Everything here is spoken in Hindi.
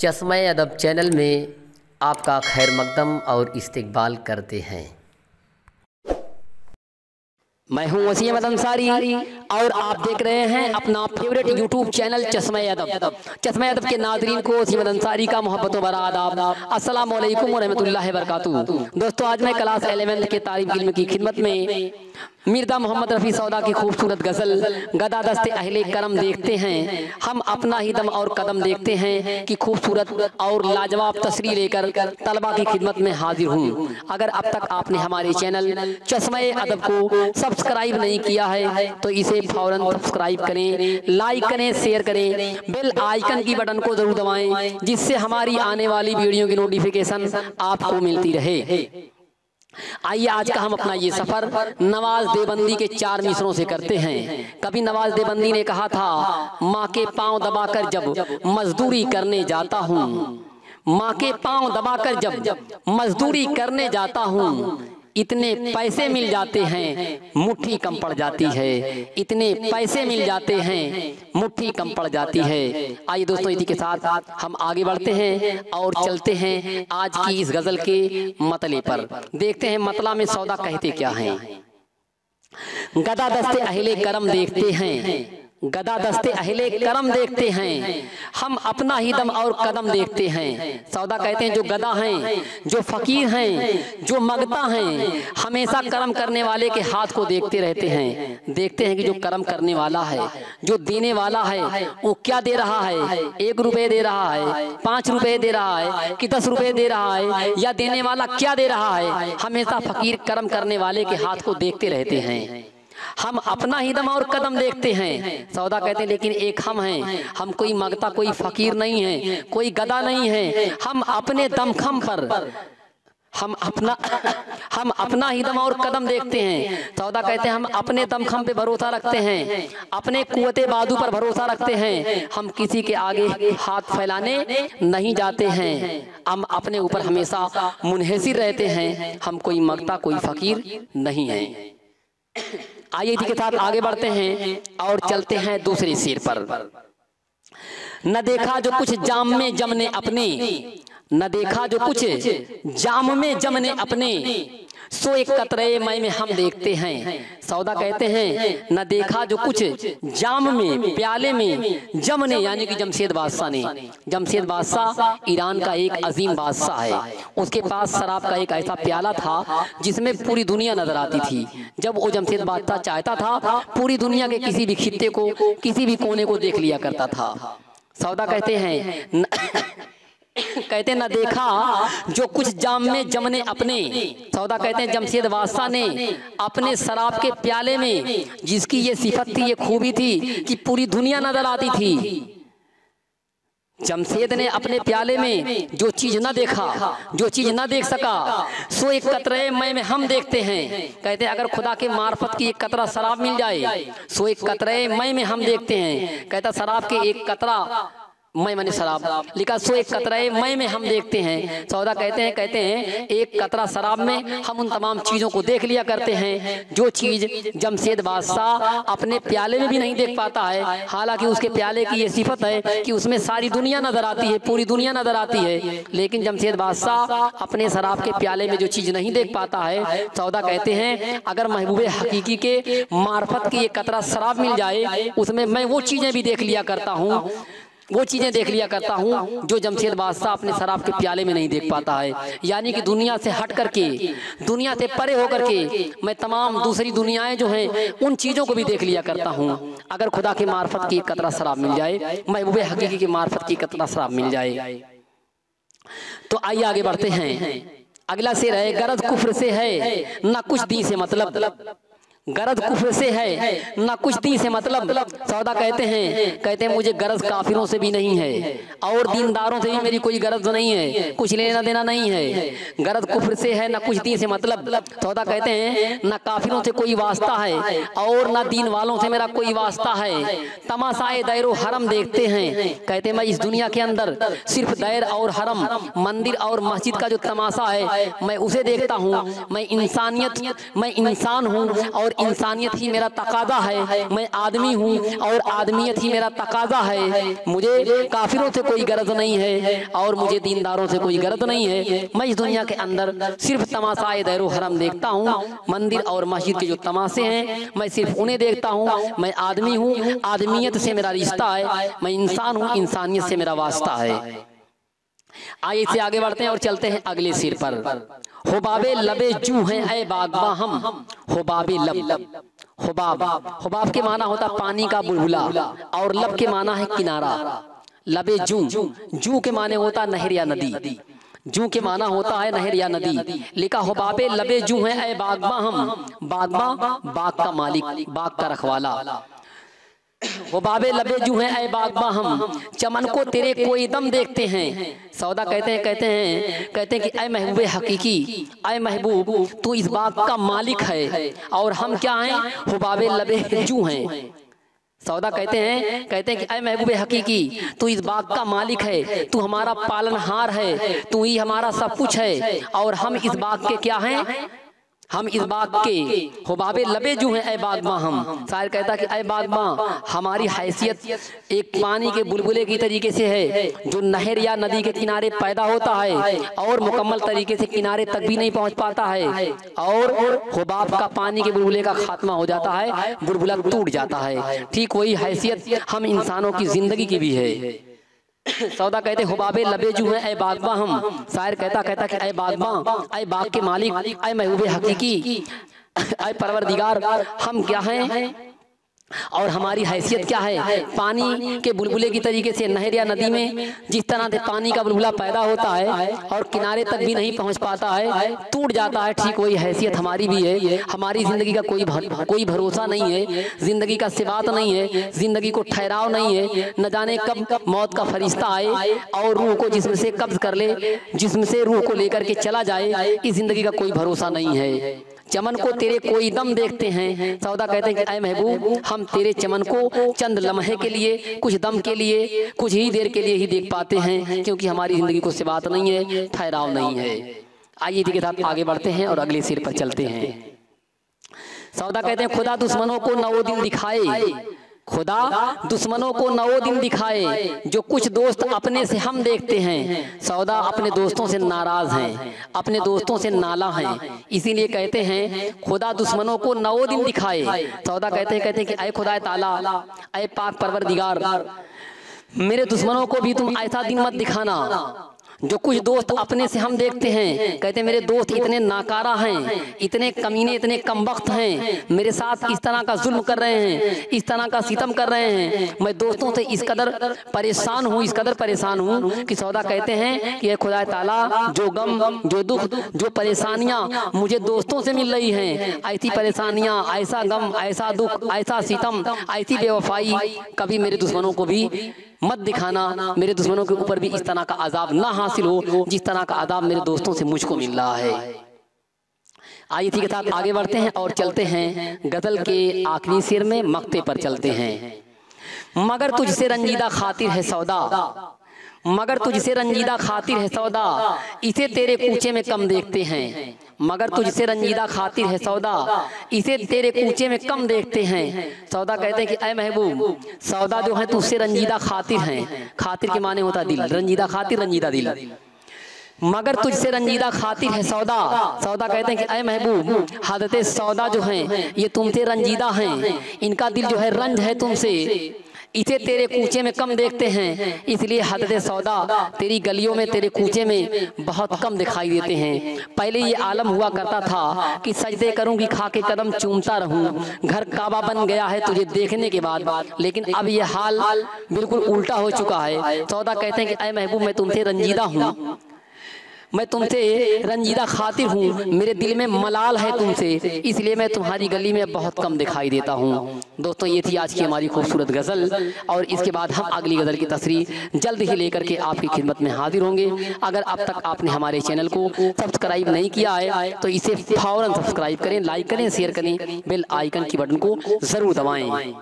चश्मा-ए अदब चैनल में आपका खैर मकदम और इस्तकबाल करते हैं। मैं हूं वसीम अहमद अंसारी और आप देख रहे हैं अपना फेवरेट यूट्यूब चैनल चश्मा-ए अदब। चश्मा-ए अदब के नाज़रीन को वसीम अहमद अंसारी का मोहब्बत भरा आदाब। अस्सलामु अलैकुम व रहमतुल्लाहि व बरकातुहू। दोस्तों, आज मैं क्लास 11 के तालिब इल्म की खिदमत में मिर्ज़ा मोहम्मद रफ़ी सौदा की खूबसूरत गज़ल गदा दस्ते अहले करम देखते हैं। हम अपना ही दम और कदम देखते हैं कि खूबसूरत और लाजवाब तस्रीर लेकर तलबा की खिदमत में हाजिर हूँ। अगर अब तक आपने हमारे चैनल चश्मा-ए अदब को सब्सक्राइब नहीं किया है तो इसे फौरन सब्सक्राइब करें, लाइक करें, शेयर करें, बेल आइकन की बटन को जरूर दबाएं जिससे हमारी आने वाली वीडियो की नोटिफिकेशन आपको मिलती रहे। आइए आज का हम अपना ये सफर नवाज देवबंदी के 4 मिसरों से करते हैं। कभी नवाज देवबंदी ने कहा था, माँ के पांव दबाकर जब मजदूरी करने जाता हूँ, माँ के पांव दबाकर जब मजदूरी करने जाता हूँ, इतने पैसे मिल जाते हैं मुट्ठी कम पड़ जाती है, इतने पैसे मिल जाते हैं मुट्ठी कम पड़ जाती है। आइए दोस्तों, इसी के साथ हम आगे बढ़ते हैं और चलते हैं आज की इस गजल के मतले पर। देखते हैं मतला में सौदा कहते क्या हैं। गदा दस्ते अहले करम देखते हैं, गदा दस्ते अहले करम देखते हैं, हम अपना ही दम और कदम देखते हैं। सौदा कहते हैं जो गदा हैं, जो फकीर हैं, जो मगता हैं, हमेशा करम करने वाले के हाथ को देखते रहते हैं। देखते हैं कि जो करम करने वाला है, जो देने वाला है, वो क्या दे रहा है। 1 रुपये दे रहा है, 5 रुपये दे रहा है कि 10 रुपये दे रहा है, या देने वाला क्या दे रहा है। हमेशा फकीर करम करने वाले के हाथ को देखते रहते हैं। हम अपना ही दम और कदम देखते हैं। सौदा कहते हैं लेकिन एक हम हैं, हम कोई मगता, कोई फकीर नहीं है, कोई गदा नहीं है। हम अपने दमखम पर हम अपना ही दम और कदम देखते हैं। सौदा कहते हैं हम अपने दमखम पे भरोसा रखते हैं, अपने कुव्वते बादू पर भरोसा रखते हैं। हम किसी के आगे हाथ फैलाने नहीं जाते हैं। हम अपने ऊपर हमेशा मुनहसिर रहते हैं। हम कोई मगता, कोई फकीर नहीं है। आइए इसी के साथ आगे बढ़ते हैं और चलते हैं दूसरे शेर पर। न देखा जो कुछ जाम में जमने अपने, न देखा जो कुछ जाम में जमने अपने, सो एक कतरे मई में हम देखते हैं। सौदा कहते हैं न देखा जो कुछ जाम में, प्याले में जमने, यानी कि जमशेद बादशाह ने। जमशेद बादशाह ईरान का एक अजीम बादशाह है। उसके पास शराब का एक ऐसा प्याला था जिसमें पूरी दुनिया नजर आती थी। जब वो जमशेद बादशाह चाहता था पूरी दुनिया के किसी भी खित्ते को, किसी भी कोने को देख लिया करता था। सौदा कहते हैं कहते न देखा जो कुछ जाम में जमने अपने। सौदा कहते हैं जमशेद बादशाह ने अपने शराब के प्याले में, जिसकी ये सिफत थी, ये खूबी थी कि पूरी दुनिया नजर आती थी। जमशेद ने अपने प्याले में जो चीज न देखा, जो चीज न देख सका, सो एक कतरे में हम देखते हैं। कहते हैं अगर खुदा के मार्फत की एक कतरा शराब मिल जाए, सो एक कतरे में हम देखते हैं। कहता शराब के एक कतरा, मैं मैंने शराब लिखा, सो एक कतरे में हम देखते हैं। सौदा कहते हैं एक कतरा शराब में हम उन तमाम चीज़ों को देख लिया करते हैं जो चीज़ जमशेद बादशाह अपने प्याले में भी नहीं देख पाता है। हालांकि उसके प्याले की ये सिफत है कि उसमें सारी दुनिया नजर आती है, पूरी दुनिया नजर आती है, लेकिन जमशेद बादशाह अपने शराब के प्याले में जो चीज़ नहीं देख पाता है। सौदा कहते हैं अगर महबूबे हकीकी के मार्फत की एक कतरा शराब मिल जाए, उसमें मैं वो चीज़ें भी देख लिया करता हूँ, वो चीज़ें देख लिया करता हूँ जो जमशेद बादशाह अपने शराब के प्याले में नहीं देख पाता है। यानी कि दुनिया से हट करके, दुनिया से परे होकर के मैं तमाम दूसरी दुनियाएं जो हैं उन चीज़ों को भी देख लिया करता हूँ। अगर खुदा के मार्फत की एक कतरा शराब मिल जाए, महबूबे हकीकी की मार्फत की कतरा शराब मिल जाए। तो आइए आगे बढ़ते हैं। अगला शेर है, गरज कुफ्र से है ना कुछ दी से मतलब, गरज कुफ्र से है ना कुछ दी से मतलब। सौदा कहते हैं मुझे गरज काफिरों से भी नहीं है और दीनदारों से भी मेरी कोई गरज नहीं है, कुछ लेना देना नहीं है। गरज कुफ्र से है ना कुछ दी से मतलब। सौदा कहते हैं ना काफिरों से कोई वास्ता है और ना दीन वालों से मेरा कोई वास्ता है। तमाशाए दैरो हरम देखते हैं। कहते हैं मैं इस दुनिया के अंदर सिर्फ दैर और हरम, मंदिर और मस्जिद का जो तमाशा है मैं उसे देखता हूँ। मैं इंसान हूँ और और इंसानियत ही मेरा तकाजा है। मैं आदमी हूँ और आदमियत ही मेरा तकाजा है। मुझे काफिरों से कोई गरज नहीं है और मुझे दीनदारों से कोई गरज नहीं है। मैं इस दुनिया के अंदर सिर्फ तमाशाए दैरो हरम देखता हूँ। मंदिर और मस्जिद के जो तमाशे हैं मैं सिर्फ उन्हें देखता हूँ। मैं आदमी हूँ, आदमियत से मेरा रिश्ता है। मैं इंसान हूँ, इंसानियत से मेरा वास्ता है। आइए इससे आगे बढ़ते हैं और चलते हैं अगले सिर पर। हुबाबे लबे जू हैं ऐ बागबा हम, हुबाबे लब। हुबाब, हुबाब के माना होता पानी का बुलबुला और लब के माना है किनारा। लबे जू, जू के माने होता नहर या नदी। जू के माना होता है नहर या नदी। लिखा हुबाबे लबे जू हैं ऐ बागबा हम, बागबा बाग का मालिक, बाग का रखवाला। हुबाबे लबे जू हैं ऐ बागबा हम, चमन को तेरे कोई दम देखते हैं। सौदा कहते हैं कि ऐ महबूबे हकीकी, ऐ महबूब तू इस बाग का मालिक है और हम क्या हैं, हुबाबे लबे जू हैं। सौदा कहते हैं कि ऐ महबूबे हकीकी तू इस बाग का मालिक है, तू हमारा पालनहार है, तू ही हमारा सब कुछ है और हम इस बाग के क्या हैं, हम इस बाग के हुबाबे लबे जू हैं ऐ बागबा हम। शायर कहता कि ऐ बागबा हमारी हैसियत एक पानी के बुलबुले की तरीके से है जो नहर या नदी के किनारे पैदा होता है और मुकम्मल तरीके से किनारे तक भी नहीं पहुंच पाता है और हुबाब का पानी के बुलबुले का खात्मा हो जाता है, बुलबुला टूट जाता है। ठीक वही हैसियत हम इंसानों की जिंदगी की भी है। सौदा कहते हुबाबे लबे जू हैं ऐ बागबा हम। शायर कहता कि ऐ बागबा, ऐ बाग के मालिक, ऐ महबूबे हकीकी, ऐ परवरदिगार हम क्या हैं और हमारी हैसियत क्या है। पानी के बुलबुले की तरीके से नहर या नदी में जिस तरह से पानी का बुलबुला पैदा होता है और किनारे तक भी नहीं पहुंच पाता है, टूट जाता है, ठीक वही हैसियत हमारी भी है। हमारी जिंदगी का कोई भरोसा नहीं है, जिंदगी का सिबात नहीं है, जिंदगी को ठहराव नहीं है। न जाने कब मौत का फरिश्ता आए और रूह को जिस्म से कब्ज कर ले, जिस्म से रूह को लेकर के चला जाए। इस जिंदगी का कोई भरोसा नहीं है। चमन को तेरे कोई दम देखते हैं। सौदा कहते हैं कि ऐ महबूब हम तेरे चमन को चंद लम्हे के लिए, कुछ दम के लिए, कुछ ही देर के लिए ही देख पाते हैं, क्योंकि हमारी जिंदगी को सिबात नहीं है, ठहराव नहीं है। आइए इसी के साथ आगे बढ़ते हैं और अगले सिर पर चलते हैं। सौदा कहते हैं खुदा दुश्मनों को नौ दिन दिखाए, खुदा दुश्मनों को नौ दिन दिखाए, जो कुछ दोस्त अपने से हम देखते हैं। सौदा अपने दोस्तों से नाराज हैं, अपने दोस्तों से नाला हैं, इसीलिए कहते हैं खुदा दुश्मनों को 9 दिन दिखाए। सौदा कहते हैं कि ऐ खुदा ताला, ऐ पाक परवरदिगार, मेरे दुश्मनों को भी तुम ऐसा दिन मत दिखाना जो कुछ दोस्त अपने से हम देखते हैं। कहते हैं मेरे दोस्त इतने नाकारा हैं, इतने कमीने, इतने कमबख्त हैं, मेरे साथ इस तरह का जुल्म कर रहे हैं, इस तरह का सितम कर रहे हैं। मैं दोस्तों से इस कदर परेशान हूँ, इस कदर परेशान हूँ कि सौदा कहते हैं कि खुदा ताला जो गम, जो दुख, जो परेशानियाँ मुझे दोस्तों से मिल रही हैं, ऐसी परेशानियाँ, ऐसा गम, ऐसा दुख, ऐसा सितम, ऐसी बेवफाई कभी मेरे दुश्मनों को भी मत दिखाना। मेरे दुश्मनों के ऊपर भी इस तरह का अजाब ना हासिल हो जिस तरह का अजाब मेरे दोस्तों से मुझको मिल रहा है। आइए इसी के साथ आगे बढ़ते हैं और चलते हैं गजल के आखिरी शेर में, मक्ते पर चलते हैं। मगर तुझसे रंजीदा खातिर है सौदा, मगर तुझसे रंजीदा खातिर है सौदा, इसे तेरे कूचे में कम देखते हैं। मगर तुझसे रंजीदा खातिर है सौदा, इसे तेरे कूचे में कम देखते हैं। सौदा कहते हैं कि ऐ महबूब सौदा जो है तुझसे रंजीदा खातिर हैं। खातिर के माने होता दिल, रंजीदा खातिर, रंजीदा दिल। मगर तुझसे रंजीदा खातिर है सौदा। सौदा कहते हैं कि ऐ महबूब हदते सौदा जो हैं ये तुमसे रंजीदा हैं, इनका दिल जो है रंज है तुमसे, इसे तेरे कूचे में कम देखते हैं, इसलिए हदते सौदा तेरी गलियों में, तेरे कूचे में बहुत कम दिखाई देते हैं। पहले ये आलम हुआ करता था कि सजदे करूंगी खा के कदम चूमता रहूं, घर काबा बन गया है तुझे देखने के बाद, लेकिन अब ये हाल बिल्कुल उल्टा हो चुका है। सौदा कहते हैं कि ऐ महबूब मैं तुमसे रंजीदा हूँ, मैं तुमसे रंजीदा खातिर हूँ, मेरे दिल में मलाल है तुमसे, इसलिए मैं तुम्हारी गली में बहुत कम दिखाई देता हूँ। दोस्तों ये थी आज की हमारी खूबसूरत गज़ल और इसके बाद हम अगली गज़ल की तस्रीह जल्द ही लेकर के आपकी खिदमत में हाजिर होंगे। अगर अब तक आपने हमारे चैनल को सब्सक्राइब नहीं किया है तो इसे फौरन सब्सक्राइब करें, लाइक करें, शेयर करें, बेल आइकन की बटन को ज़रूर दबाएँ।